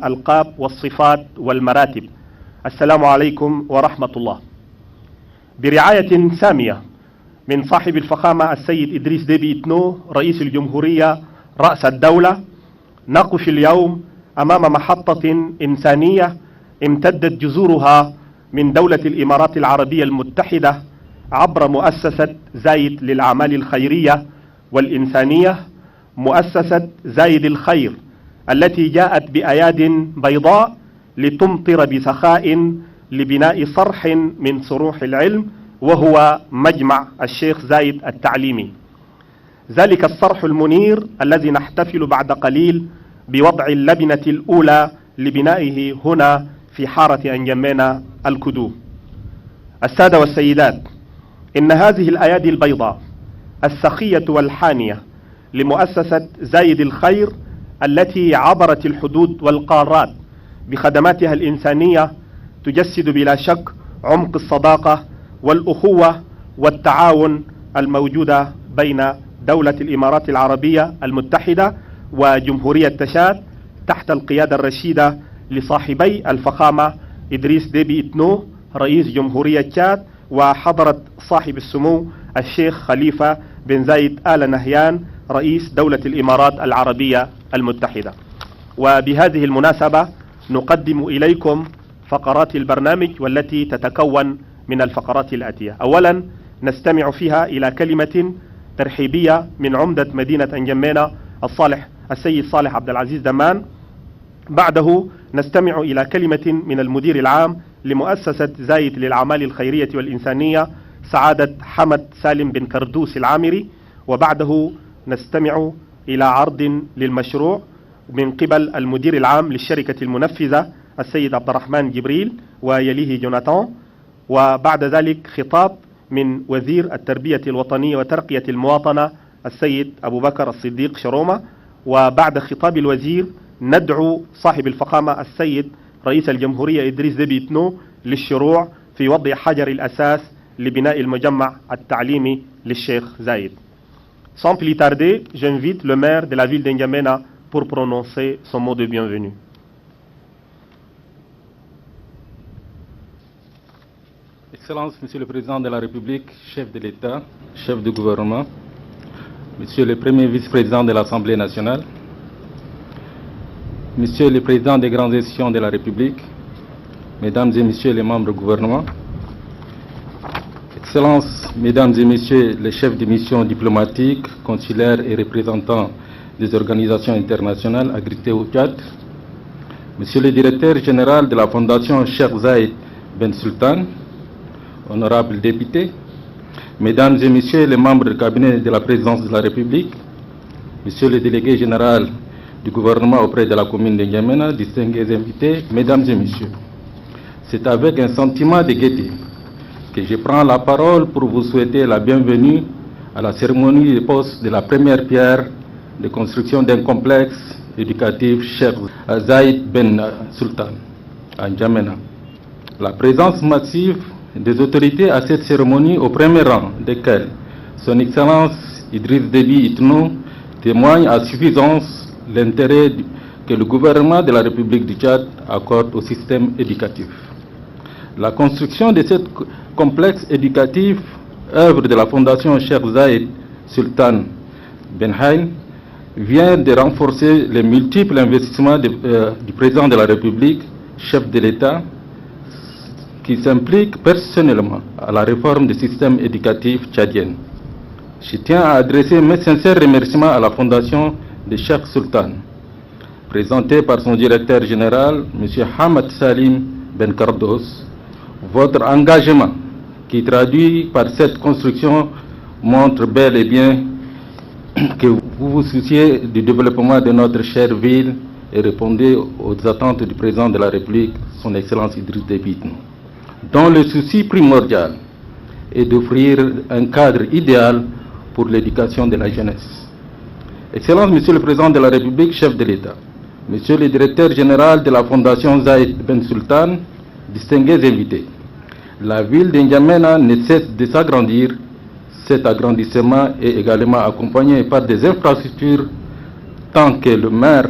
الألقاب والصفات والمراتب. السلام عليكم ورحمة الله. برعاية سامية من صاحب الفخامة السيد إدريس ديبي إتنو رئيس الجمهورية رأس الدولة، نقف اليوم أمام محطة إنسانية امتدت جذورها من دولة الإمارات العربية المتحدة عبر مؤسسة زايد للأعمال الخيرية والإنسانية، مؤسسة زايد الخير التي جاءت بأياد بيضاء لتمطر بسخاء لبناء صرح من صروح العلم، وهو مجمع الشيخ زايد التعليمي. ذلك الصرح المنير الذي نحتفل بعد قليل بوضع اللبنة الأولى لبنائه هنا في حارة أنجمينا الكدو. السادة والسيدات، إن هذه الأيادي البيضاء السخية والحانية لمؤسسة زايد الخير التي عبرت الحدود والقارات بخدماتها الإنسانية تجسد بلا شك عمق الصداقة والأخوة والتعاون الموجودة بين دولة الإمارات العربية المتحدة وجمهورية تشاد تحت القيادة الرشيدة لصاحبي الفخامة إدريس ديبي إتنو رئيس جمهورية تشاد، وحضرة صاحب السمو الشيخ خليفة بن زايد آل نهيان رئيس دولة الإمارات العربية المتحدة. وبهذه المناسبة نقدم إليكم فقرات البرنامج والتي تتكون من الفقرات الآتية. أولا، نستمع فيها إلى كلمة ترحيبية من عمدة مدينة أنجمينا السيد صالح عبد العزيز دمان. بعده نستمع إلى كلمة من المدير العام لمؤسسة زايد للأعمال الخيرية والإنسانية سعادة حمد سالم بن كردوس العامري. وبعده نستمع إلى عرض للمشروع من قبل المدير العام للشركة المنفذة السيد عبد الرحمن جبريل ويليه جوناثان. وبعد ذلك خطاب من وزير التربية الوطنية وترقية المواطنة السيد أبو بكر الصديق شرومة. وبعد خطاب الوزير ندعو صاحب الفخامة السيد رئيس الجمهورية إدريس ديبي إتنو للشروع في وضع حجر الأساس لبناء المجمع التعليمي للشيخ زايد. Sans plus tarder, j'invite le maire de la ville d'Njamena pour prononcer son mot de bienvenue. Excellences, Monsieur le Président de la République, chef de l'État, chef du gouvernement, Monsieur le Premier vice-président de l'Assemblée nationale, Monsieur le Président des grandes institutions de la République, Mesdames et Messieurs les membres du gouvernement, Excellences, Mesdames et Messieurs les chefs de mission diplomatiques, consulaires et représentants des organisations internationales agréées au Tchad, Monsieur le Directeur général de la Fondation Cheikh Zayed Ben Sultan, honorables députés, Mesdames et Messieurs les membres du cabinet de la Présidence de la République, Monsieur le Délégué général du gouvernement auprès de la commune de N'Djamena, distingués invités, Mesdames et Messieurs, c'est avec un sentiment de gaieté que je prends la parole pour vous souhaiter la bienvenue à la cérémonie de pose de la première pierre de construction d'un complexe éducatif Cheikh Zayed Ben Sultan à N'Djamena. La présence massive des autorités à cette cérémonie, au premier rang desquelles Son Excellence Idriss Déby Itno, témoigne à suffisance l'intérêt que le gouvernement de la République du Tchad accorde au système éducatif. La construction de ce complexe éducatif, œuvre de la Fondation Cheikh Zayed Sultan Ben Haïn, vient de renforcer les multiples investissements du président de la République, chef de l'État, qui s'implique personnellement à la réforme du système éducatif tchadien. Je tiens à adresser mes sincères remerciements à la Fondation de Cheikh Sultan, présentée par son directeur général, M. Hamad Salim Ben Kardos. Votre engagement, qui traduit par cette construction, montre bel et bien que vous vous souciez du développement de notre chère ville et répondez aux attentes du président de la République, son Excellence Idriss Déby Itno, dont le souci primordial est d'offrir un cadre idéal pour l'éducation de la jeunesse. Excellence, Monsieur le Président de la République, chef de l'État, Monsieur le Directeur général de la Fondation Zayed Ben Sultan, distingués invités, la ville d'Njamena ne cesse de s'agrandir. Cet agrandissement est également accompagné par des infrastructures tant que le maire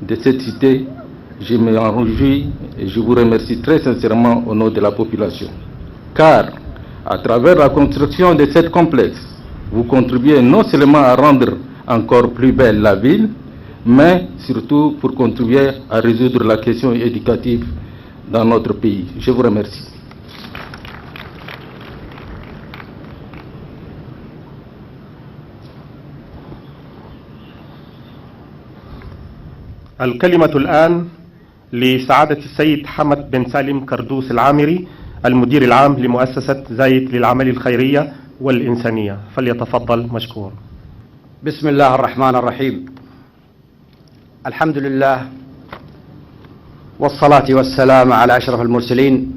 de cette cité je m'en réjouis et je vous remercie très sincèrement au nom de la population. Car, à travers la construction de cette complexe, vous contribuez non seulement à rendre encore plus belle la ville, mais surtout pour contribuer à résoudre la question éducative dans notre pays. Je vous remercie. الكلمة الآن لسعادة السيد حمد بن سالم كردوس العامري المدير العام لمؤسسة زايد للعمل الخيرية والإنسانية، فليتفضل مشكور. بسم الله الرحمن الرحيم. الحمد لله والصلاة والسلام على أشرف المرسلين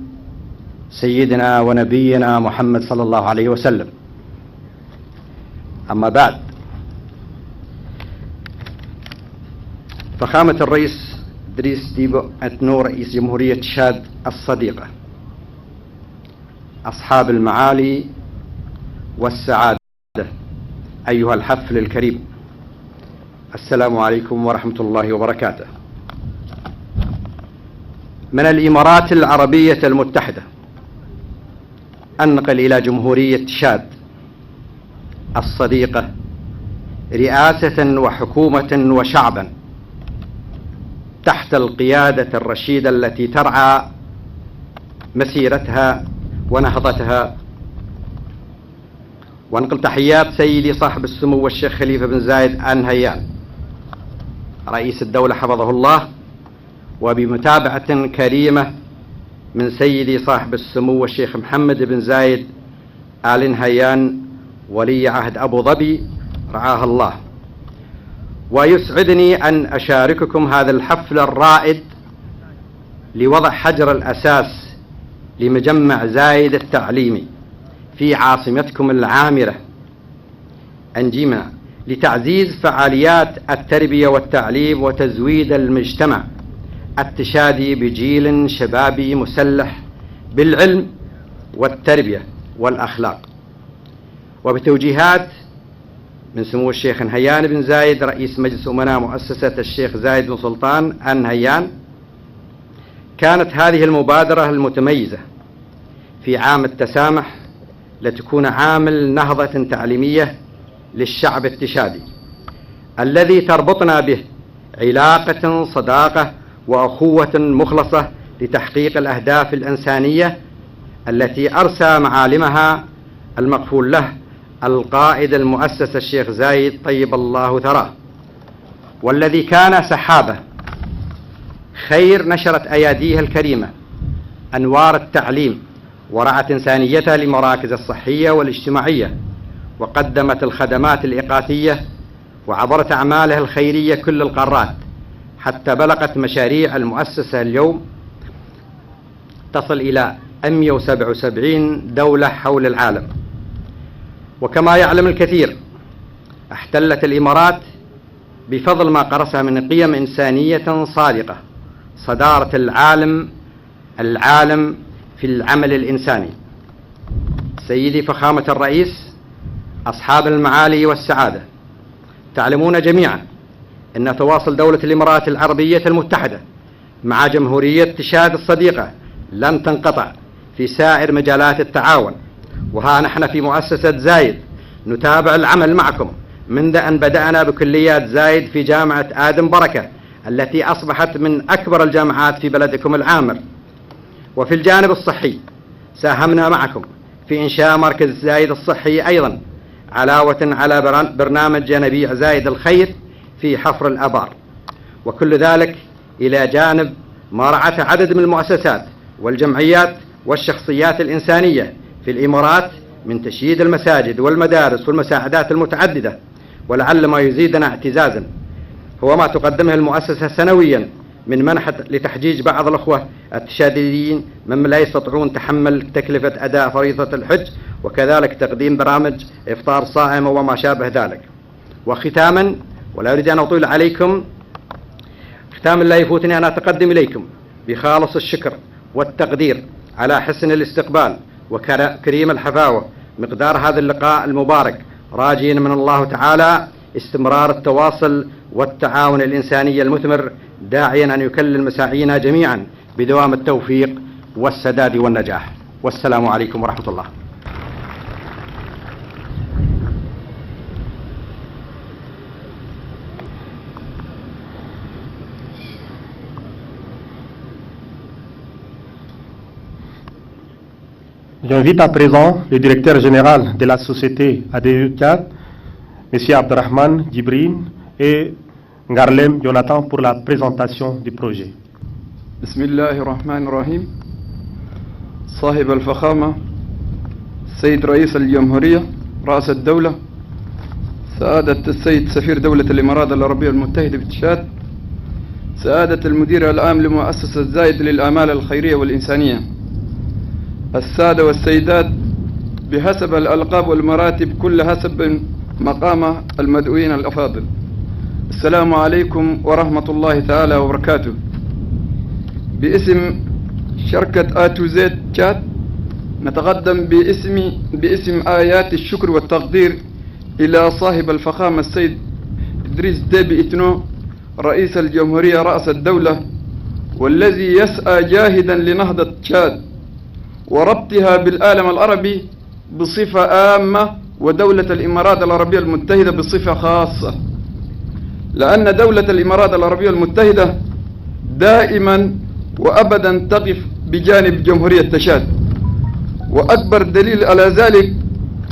سيدنا ونبينا محمد صلى الله عليه وسلم. أما بعد، فخامة الرئيس إدريس ديبي إتنو رئيس جمهورية تشاد الصديقة، أصحاب المعالي والسعادة، أيها الحفل الكريم، السلام عليكم ورحمة الله وبركاته. من الإمارات العربية المتحدة أنقل إلى جمهورية تشاد الصديقة رئاسة وحكومة وشعبا تحت القيادة الرشيدة التي ترعى مسيرتها ونهضتها. وانقل تحيات سيدي صاحب السمو والشيخ خليفة بن زايد آل نهيان رئيس الدولة حفظه الله، وبمتابعة كريمة من سيدي صاحب السمو والشيخ محمد بن زايد آل نهيان ولي عهد أبو ظبي رعاه الله. ويسعدني أن أشارككم هذا الحفل الرائد لوضع حجر الأساس لمجمع زايد التعليمي في عاصمتكم العامرة أنجيما، لتعزيز فعاليات التربية والتعليم وتزويد المجتمع التشادي بجيل شبابي مسلح بالعلم والتربية والأخلاق. وبتوجيهات من سمو الشيخ نهيان بن زايد رئيس مجلس أمناء مؤسسة الشيخ زايد بن سلطان آل نهيان، كانت هذه المبادرة المتميزة في عام التسامح لتكون عامل نهضة تعليمية للشعب التشادي الذي تربطنا به علاقة صداقة وأخوة مخلصة لتحقيق الأهداف الإنسانية التي أرسى معالمها المقفول له القائد المؤسس الشيخ زايد طيب الله ثراه، والذي كان سحابة خير نشرت أياديها الكريمة أنوار التعليم، ورعت إنسانيتها للمراكز الصحية والاجتماعية، وقدمت الخدمات الإغاثية، وعبرت أعمالها الخيرية كل القارات، حتى بلغت مشاريع المؤسسة اليوم تصل إلى 177 دولة حول العالم. وكما يعلم الكثير، احتلت الإمارات بفضل ما قرصها من قيم إنسانية صادقة صدارة العالم في العمل الإنساني. سيدي فخامة الرئيس، أصحاب المعالي والسعادة، تعلمون جميعا أن تواصل دولة الإمارات العربية المتحدة مع جمهورية تشاد الصديقة لن تنقطع في سائر مجالات التعاون. وها نحن في مؤسسة زايد نتابع العمل معكم منذ أن بدأنا بكليات زايد في جامعة آدم بركة التي أصبحت من أكبر الجامعات في بلدكم العامر. وفي الجانب الصحي ساهمنا معكم في إنشاء مركز زايد الصحي أيضا، علاوة على برنامج ينابيع زايد الخير في حفر الآبار. وكل ذلك إلى جانب ما رعته عدد من المؤسسات والجمعيات والشخصيات الإنسانية في الإمارات من تشييد المساجد والمدارس والمساعدات المتعددة. ولعل ما يزيدنا اعتزازا هو ما تقدمه المؤسسة سنويا من منحة لتحجيج بعض الأخوة التشاديين ممن لا يستطيعون تحمل تكلفة أداء فريضة الحج، وكذلك تقديم برامج إفطار صائم وما شابه ذلك. وختاما، ولا أريد أن أطيل عليكم، ختاما لا يفوتني أن أتقدم إليكم بخالص الشكر والتقدير على حسن الاستقبال وكريم الحفاوة مقدار هذا اللقاء المبارك، راجين من الله تعالى استمرار التواصل والتعاون الإنساني المثمر، داعيا أن يكلل مساعينا جميعا بدوام التوفيق والسداد والنجاح. والسلام عليكم ورحمة الله. J'invite à présent le directeur général de la société ADE 4, M. Abderrahman Djibrine et Ngarlem Jonathan pour la présentation du projet. بسم الله الرحمن الرحيم. صاحب الفخامة السيد رئيس الجمهورية رئيس الدولة، سعادة السيد سفير دولة الإمارات العربية المتحدة بتشاد، سعادة المدير العام لمؤسسة زايد للأعمال الخيرية والإنسانية، السادة والسيدات بحسب الألقاب والمراتب كل حسب مقام المدعوين الأفاضل، السلام عليكم ورحمة الله تعالى وبركاته. باسم شركة A2Z تشاد نتقدم باسم آيات الشكر والتقدير إلى صاحب الفخامة السيد إدريس ديبي إتنو رئيس الجمهورية رأس الدولة، والذي يسعى جاهدا لنهضة تشاد وربطها بالعالم العربي بصفة عامة ودولة الإمارات العربية المتحدة بصفة خاصة، لأن دولة الإمارات العربية المتحدة دائما وأبدا تقف بجانب جمهورية تشاد، وأكبر دليل على ذلك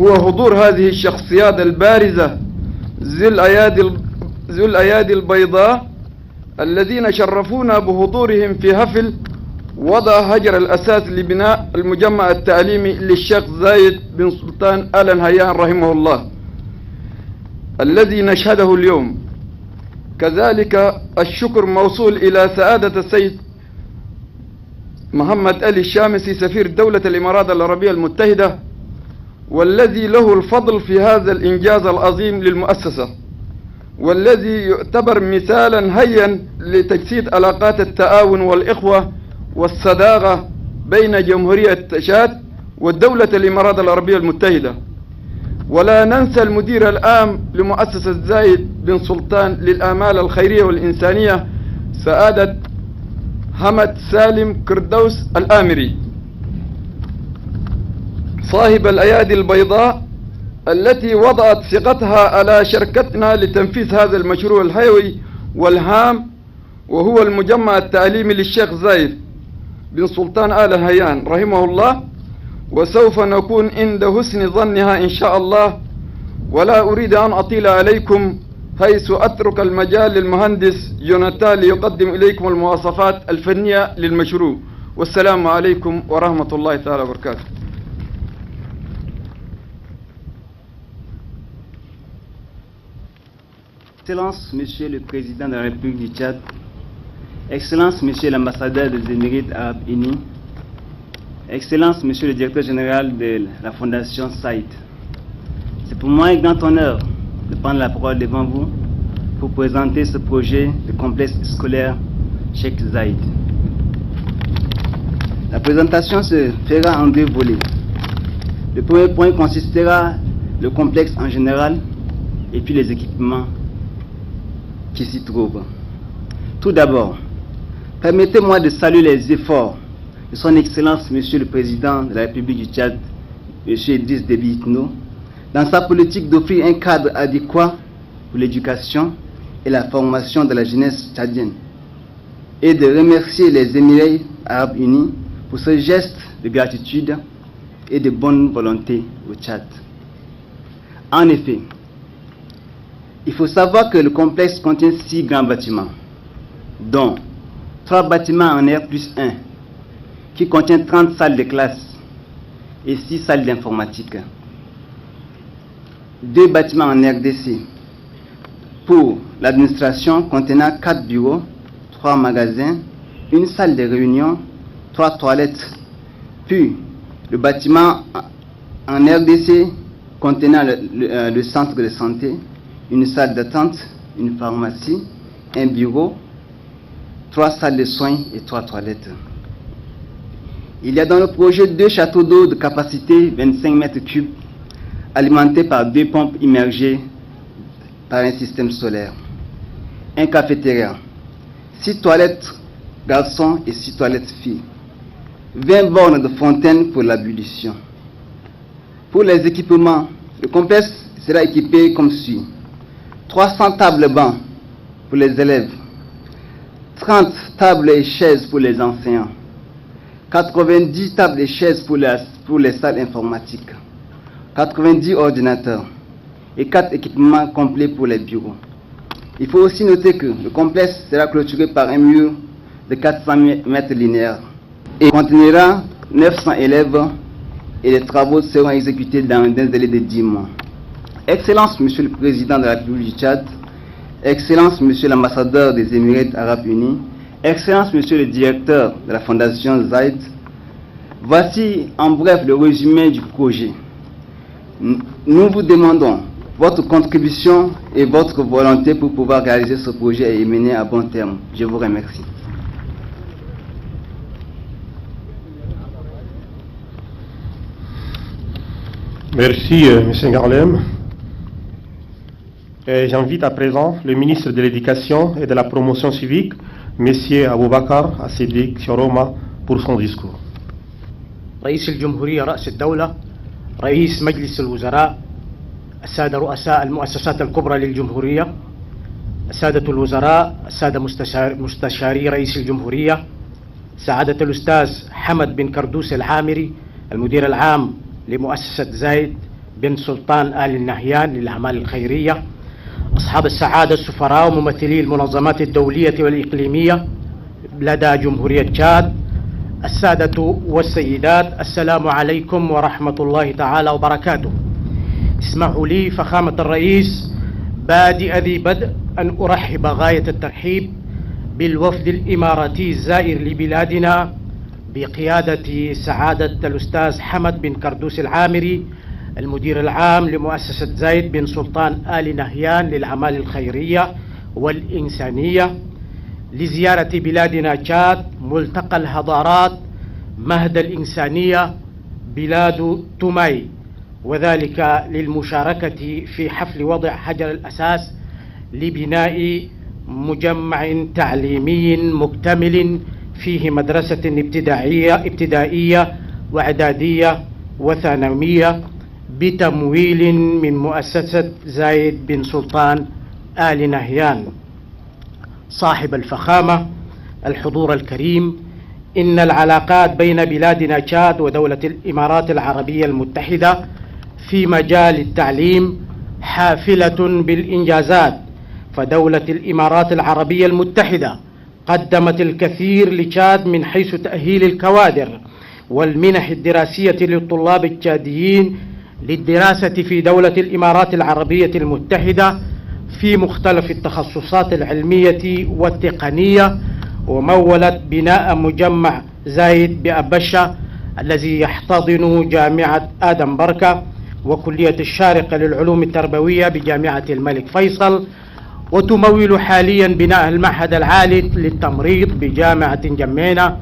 هو حضور هذه الشخصيات البارزة ذو الأيادي البيضاء الذين شرفونا بحضورهم في حفل وضع هجر الأساس لبناء المجمع التعليمي للشيخ زايد بن سلطان آل نهيان رحمه الله الذي نشهده اليوم. كذلك الشكر موصول إلى سعادة السيد محمد علي الشامسي سفير دولة الإمارات العربية المتحدة، والذي له الفضل في هذا الإنجاز العظيم للمؤسسة، والذي يعتبر مثالا هيا لتجسيد علاقات التعاون والإخوة والصداقة بين جمهورية تشاد والدولة الإمارات العربية المتحدة. ولا ننسى المدير العام لمؤسسة زايد بن سلطان للأعمال الخيرية والإنسانية سعادة حمد سالم كردوس الآمري صاحب الأيادي البيضاء التي وضعت ثقتها على شركتنا لتنفيذ هذا المشروع الحيوي والهام، وهو المجمع التعليمي للشيخ زايد بن سلطان آل نهيان رحمه الله، وسوف نكون عند حسن ظنها إن شاء الله. ولا أريد أن أطيل عليكم حيث أترك المجال للمهندس جوناتان ليقدم إليكم المواصفات الفنية للمشروع، والسلام عليكم ورحمة الله تعالى وبركاته. Excellence, Monsieur le Président de la République du Tchad, Excellence, Monsieur l'Ambassadeur des Émirats Arabes Unis, Excellence, Monsieur le Directeur Général de la Fondation Saïd, c'est pour moi un grand honneur de prendre la parole devant vous pour présenter ce projet de complexe scolaire Cheikh Zayed. La présentation se fera en deux volets. Le premier point consistera le complexe en général et puis les équipements qui s'y trouvent. Tout d'abord, permettez-moi de saluer les efforts de son Excellence Monsieur le Président de la République du Tchad, Monsieur Idriss Déby Itno, dans sa politique d'offrir un cadre adéquat pour l'éducation et la formation de la jeunesse tchadienne, et de remercier les Émirats Arabes Unis pour ce geste de gratitude et de bonne volonté au Tchad. En effet, il faut savoir que le complexe contient 6 grands bâtiments, dont 3 bâtiments en R+1, qui contiennent 30 salles de classe et 6 salles d'informatique. 2 bâtiments en RDC pour l'administration contenant 4 bureaux, 3 magasins, une salle de réunion, 3 toilettes. Puis le bâtiment en RDC contenant le centre de santé, une salle d'attente, une pharmacie, un bureau, 3 salles de soins et 3 toilettes. Il y a dans le projet 2 châteaux d'eau de capacité 25 mètres cubes alimentés par 2 pompes immergées par un système solaire, un cafétéria, 6 toilettes garçons et 6 toilettes filles, 20 bornes de fontaine pour l'ablution. Pour les équipements, le complexe sera équipé comme suit: 300 tables-bancs pour les élèves, 30 tables et chaises pour les enseignants, 90 tables et chaises pour les salles informatiques, 90 ordinateurs et 4 équipements complets pour les bureaux. Il faut aussi noter que le complexe sera clôturé par un mur de 400 mètres linéaires et contiendra 900 élèves et les travaux seront exécutés dans un délai de 10 mois. Excellence, Monsieur le Président de la République du Tchad, Excellence, Monsieur l'Ambassadeur des Émirats Arabes Unis, Excellence, Monsieur le Directeur de la Fondation Zaïd, voici en bref le résumé du projet. Nous vous demandons votre contribution et votre volonté pour pouvoir réaliser ce projet et mener à bon terme. Je vous remercie. Merci, M. Ngarlem. J'invite à présent le ministre de l'Éducation et de la Promotion civique, M. Aboubakar As-Siddiq Choroma, pour son discours. رئيس الجمهورية رأس الدولة، رئيس مجلس الوزراء، السادة رؤساء المؤسسات الكبرى للجمهورية، السادة الوزراء، السادة مستشاري رئيس الجمهورية، سعادة الأستاذ حمد بن كردوس العامري المدير العام لمؤسسة زايد بن سلطان آل النهيان للأعمال الخيرية، أصحاب السعادة السفراء وممثلي المنظمات الدولية والإقليمية لدى جمهورية تشاد، السادة والسيدات، السلام عليكم ورحمة الله تعالى وبركاته. اسمحوا لي فخامة الرئيس بادئ ذي بدء أن أرحب غاية الترحيب بالوفد الإماراتي الزائر لبلادنا بقيادة سعادة الأستاذ حمد بن كردوس العامري المدير العام لمؤسسة زايد بن سلطان آل نهيان للأعمال الخيرية والإنسانية لزيارة بلادنا تشاد ملتقى الحضارات مهد الإنسانية بلاد توماي، وذلك للمشاركة في حفل وضع حجر الأساس لبناء مجمع تعليمي مكتمل فيه مدرسة ابتدائية وإعدادية وثانوية بتمويل من مؤسسة زايد بن سلطان آل نهيان. صاحب الفخامة، الحضور الكريم، إن العلاقات بين بلادنا تشاد ودولة الإمارات العربية المتحدة في مجال التعليم حافلة بالإنجازات، فدولة الإمارات العربية المتحدة قدمت الكثير لتشاد من حيث تأهيل الكوادر والمنح الدراسية للطلاب التشاديين للدراسة في دولة الإمارات العربية المتحدة في مختلف التخصصات العلمية والتقنية، ومولت بناء مجمع زايد بأبشة الذي يحتضن جامعة آدم بركة وكلية الشارقة للعلوم التربوية بجامعة الملك فيصل، وتمول حاليا بناء المعهد العالي للتمريض بجامعة جمينة،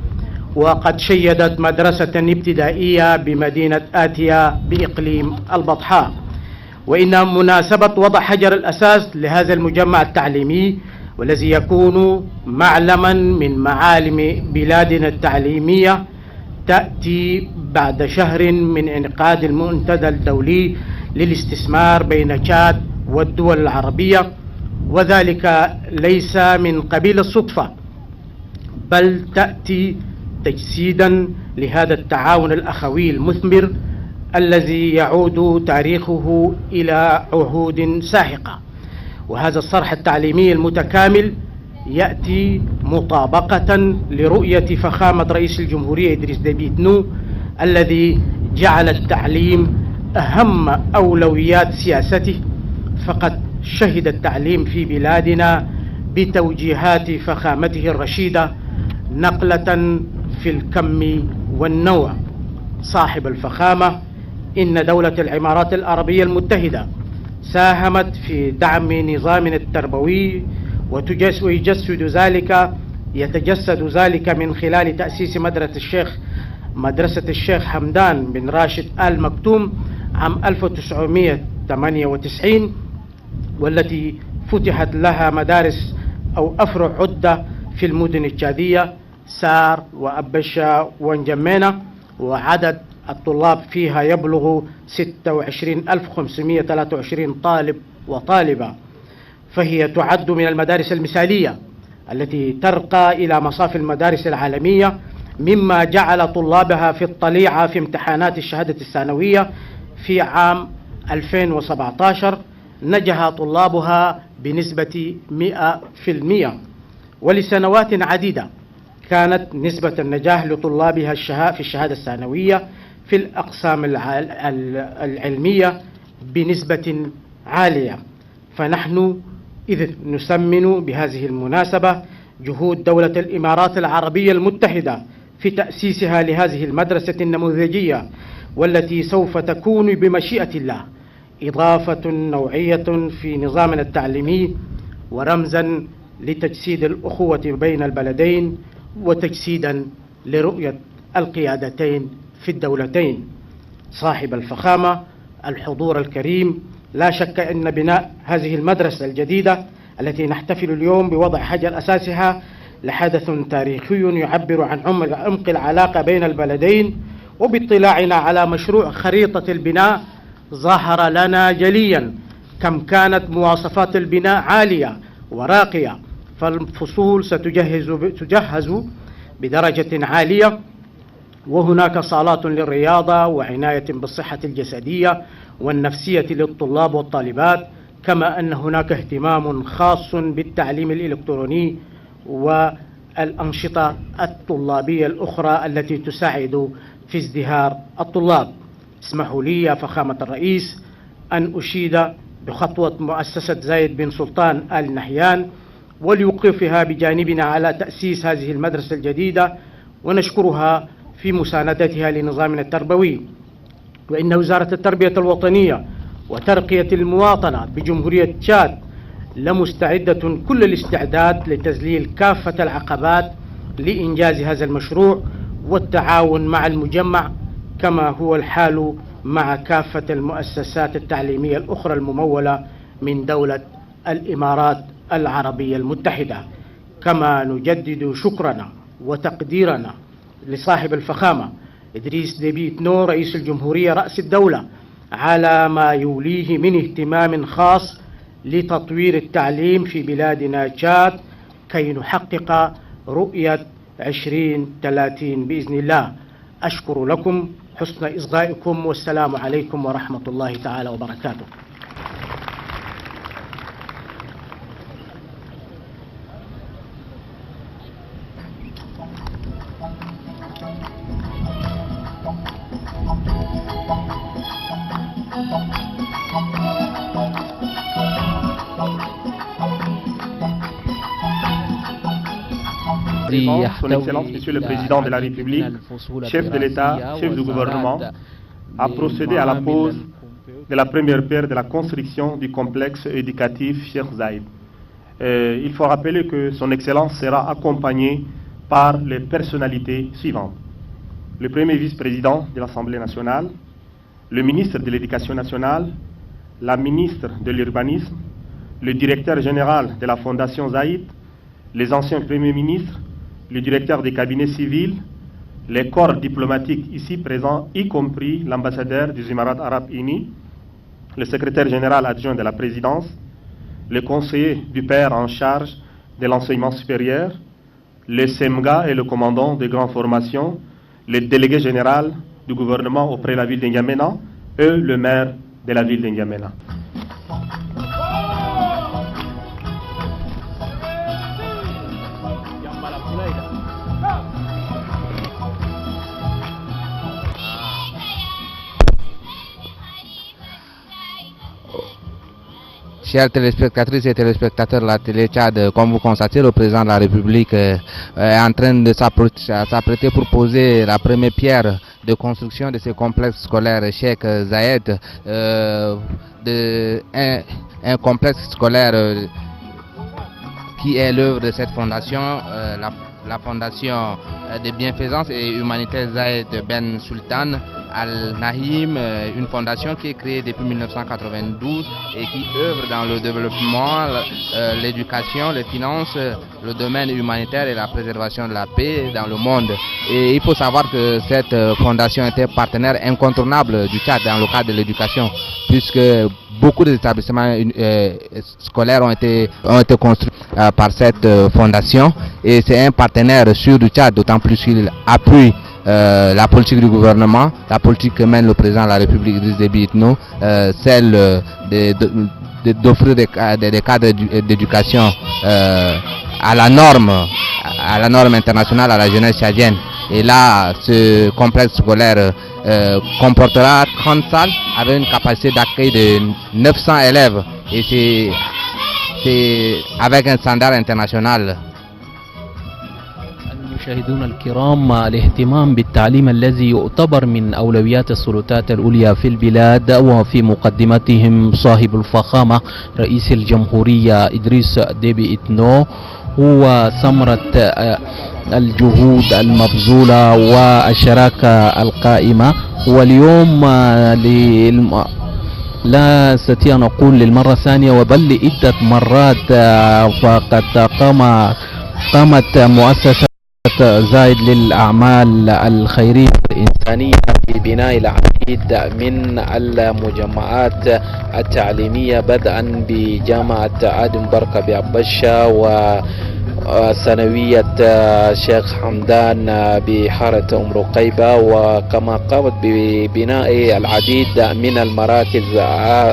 وقد شيدت مدرسة ابتدائية بمدينة آتيا بإقليم البطحاء. وإن مناسبة وضع حجر الأساس لهذا المجمع التعليمي والذي يكون معلما من معالم بلادنا التعليمية تأتي بعد شهر من انعقاد المنتدى الدولي للاستثمار بين تشاد والدول العربية، وذلك ليس من قبيل الصدفة، بل تأتي تجسيدا لهذا التعاون الأخوي المثمر الذي يعود تاريخه إلى عهود ساحقة. وهذا الصرح التعليمي المتكامل يأتي مطابقة لرؤية فخامة رئيس الجمهورية إدريس ديبي إتنو الذي جعل التعليم أهم أولويات سياسته، فقد شهد التعليم في بلادنا بتوجيهات فخامته الرشيدة نقلة في الكم والنوع. صاحب الفخامة، إن دولة الإمارات العربية المتحدة ساهمت في دعم نظامنا التربوي يتجسد ذلك من خلال تأسيس مدرسة الشيخ حمدان بن راشد آل مكتوم عام 1998 والتي فتحت لها مدارس أو أفرع عدة في المدن التشادية سار وأبشا ونجمينة، وعدد الطلاب فيها يبلغ 26523 طالب وطالبة، فهي تعد من المدارس المثالية التي ترقى إلى مصاف المدارس العالمية، مما جعل طلابها في الطليعة في امتحانات الشهادة الثانوية. في عام 2017 نجح طلابها بنسبة 100%، ولسنوات عديدة كانت نسبة النجاح لطلابها في الشهادة الثانوية في الأقسام العلمية بنسبة عالية. فنحن إذ نسمن بهذه المناسبة جهود دولة الإمارات العربية المتحدة في تأسيسها لهذه المدرسة النموذجية، والتي سوف تكون بمشيئة الله إضافة نوعية في نظامنا التعليمي، ورمزا لتجسيد الأخوة بين البلدين، وتجسيدا لرؤية القيادتين في الدولتين. صاحب الفخامة، الحضور الكريم، لا شك أن بناء هذه المدرسة الجديدة التي نحتفل اليوم بوضع حجر أساسها لحدث تاريخي يعبر عن عمق العلاقة بين البلدين. وباطلاعنا على مشروع خريطة البناء ظهر لنا جليا كم كانت مواصفات البناء عالية وراقية، فالفصول ستجهز بدرجة عالية، وهناك صالات للرياضة وعناية بالصحة الجسدية والنفسية للطلاب والطالبات، كما أن هناك اهتمام خاص بالتعليم الإلكتروني والأنشطة الطلابية الأخرى التي تساعد في ازدهار الطلاب. اسمحوا لي يا فخامة الرئيس أن أشيد بخطوة مؤسسة زايد بن سلطان آل نهيان وليوقفها بجانبنا على تأسيس هذه المدرسة الجديدة، ونشكرها في مساندتها لنظامنا التربوي. وإن وزارة التربية الوطنية وترقية المواطنة بجمهورية تشاد لمستعدة كل الاستعداد لتذليل كافة العقبات لإنجاز هذا المشروع والتعاون مع المجمع، كما هو الحال مع كافة المؤسسات التعليمية الأخرى الممولة من دولة الإمارات العربية المتحدة. كما نجدد شكرنا وتقديرنا لصاحب الفخامة إدريس ديبي إتنو رئيس الجمهورية رأس الدولة على ما يوليه من اهتمام خاص لتطوير التعليم في بلادنا تشاد كي نحقق رؤية 2030 بإذن الله. أشكر لكم حسن إصغائكم، والسلام عليكم ورحمة الله تعالى وبركاته. Son Excellence, Monsieur le Président de la République, chef de l'État, chef du gouvernement, a procédé à la pose de la première pierre de la construction du complexe éducatif Cheikh Zayed. Il faut rappeler que Son Excellence sera accompagné par les personnalités suivantes. Le premier vice-président de l'Assemblée nationale, le ministre de l'Éducation nationale, la ministre de l'Urbanisme, le directeur général de la Fondation Zayed, les anciens premiers ministres, le directeur des cabinets civils, les corps diplomatiques ici présents, y compris l'ambassadeur des Émirats arabes unis, le secrétaire général adjoint de la présidence, le conseiller du père en charge de l'enseignement supérieur, le SEMGA et le commandant des grandes formations, le délégué général du gouvernement auprès de la ville d'Indiamena et le maire de la ville d'Indiamena. Chers téléspectatrices et téléspectateurs de la télé Tchad, comme vous constatez, le président de la République est en train de s'apprêter pour poser la première pierre de construction de ce complexe scolaire Cheikh Zayed, un complexe scolaire qui est l'œuvre de cette fondation, la fondation de bienfaisance et humanitaire Zayed Ben Sultan, Al-Nahim, une fondation qui est créée depuis 1992 et qui œuvre dans le développement, l'éducation, les finances, le domaine humanitaire et la préservation de la paix dans le monde. Et il faut savoir que cette fondation était partenaire incontournable du Tchad dans le cadre de l'éducation, puisque beaucoup d'établissements scolaires ont été construits par cette fondation, et c'est un partenaire sûr du Tchad, d'autant plus qu'il appuie la politique du gouvernement, la politique que mène le président de la République Idriss Déby Itno, celle d'offrir des cadres d'éducation à la norme internationale à la jeunesse tchadienne. Et là, ce complexe scolaire comportera 30 salles avec une capacité d'accueil de 900 élèves, et c'est avec un standard international. المشاهدون الكرام، الاهتمام بالتعليم الذي يعتبر من أولويات السلطات العليا في البلاد، وفي مقدمتهم صاحب الفخامة رئيس الجمهورية إدريس ديبي إتنو، هو ثمرة الجهود المبذولة والشراكة القائمة. واليوم لا استطيع أن أقول للمرة الثانية وبل لعدة مرات، فقد قامت مؤسسة زايد للأعمال الخيرية الإنسانية ببناء العديد من المجمعات التعليمية، بدءا بجامعة أدنبرغ بأبشة وثانوية شيخ حمدان بحارة أم رقيبة، وكما قامت ببناء العديد من المراكز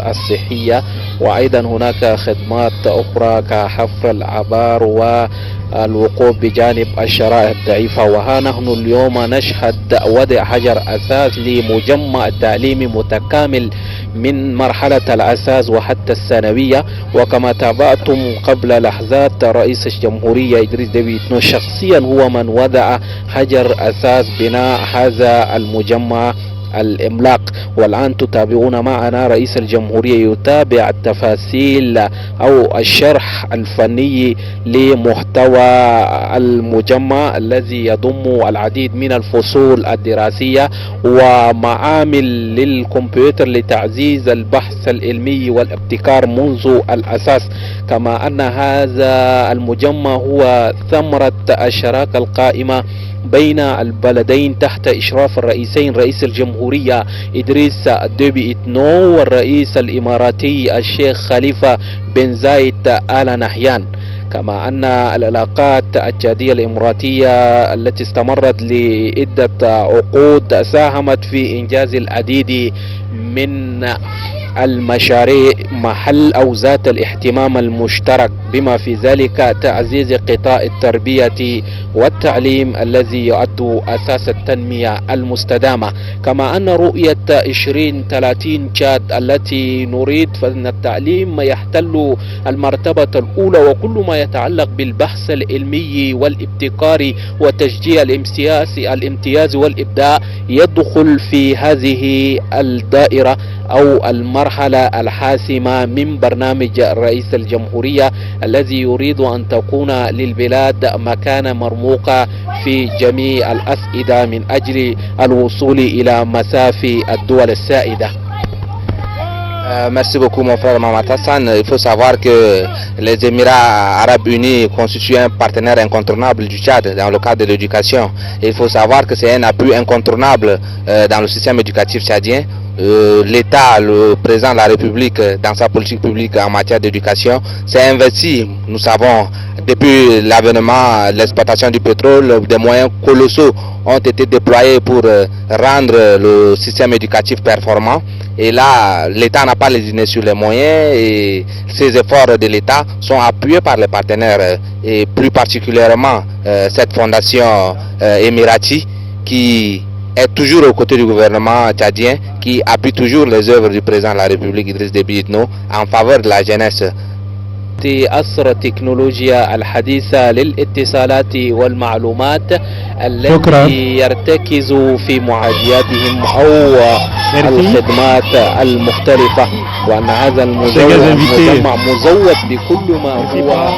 الصحية، وأيضا هناك خدمات أخرى كحفر الآبار والوقوف بجانب الشرائح الضعيفة. وها نحن اليوم نشهد وضع حجر أساس لمجمع تعليمي متكامل من مرحلة الأساس وحتى الثانوية. وكما تابعتم قبل لحظات رئيس الجمهورية إدريس ديبي إتنو شخصيا هو من وضع حجر أساس بناء هذا المجمع الإملاق. والآن تتابعون معنا رئيس الجمهورية يتابع التفاصيل أو الشرح الفني لمحتوى المجمع الذي يضم العديد من الفصول الدراسية ومعامل للكمبيوتر لتعزيز البحث العلمي والابتكار منذ الأساس. كما أن هذا المجمع هو ثمرة الشراكة القائمة بين البلدين تحت إشراف الرئيسين، رئيس الجمهورية إدريس ديبي إتنو والرئيس الإماراتي الشيخ خليفة بن زايد آل نهيان. كما أن العلاقات التشادية الإماراتية التي استمرت لعدة عقود ساهمت في إنجاز العديد من المشاريع محل أو ذات الاهتمام المشترك، بما في ذلك تعزيز قطاع التربية والتعليم الذي يعد أساس التنمية المستدامة. كما أن رؤية 2030 تشاد التي نريد فإن التعليم يحتل المرتبة الأولى، وكل ما يتعلق بالبحث العلمي والابتكار وتشجيع الامتياز والإبداع يدخل في هذه الدائرة أو المرحلة الحاسمة من برنامج رئيس الجمهورية الذي يريد أن تكون للبلاد مكانة مرموقة في جميع الأصعدة من أجل الوصول إلى مسافي الدول السائدة. Merci beaucoup mon frère Mamat Hassan. Il faut savoir que les Émirats Arabes Unis constituent un partenaire incontournable du Tchad dans le cadre de l'éducation. Il faut savoir que c'est un appui incontournable dans le système éducatif tchadien. L'État, le président de la République, dans sa politique publique en matière d'éducation, s'est investi, nous savons, depuis l'avènement, l'exploitation du pétrole, des moyens colossaux ont été déployés pour rendre le système éducatif performant. Et là, l'État n'a pas lésiné sur les moyens et ces efforts de l'État sont appuyés par les partenaires et plus particulièrement cette fondation émirati qui est toujours aux côtés du gouvernement tchadien, qui appuie toujours les œuvres du président de la République Idriss Déby Itno en faveur de la jeunesse. أسر التكنولوجيا الحديثة للاتصالات والمعلومات التي يرتكز في معادياتهم أو الخدمات المختلفة، وأن هذا المجمع مزود بكل ما هو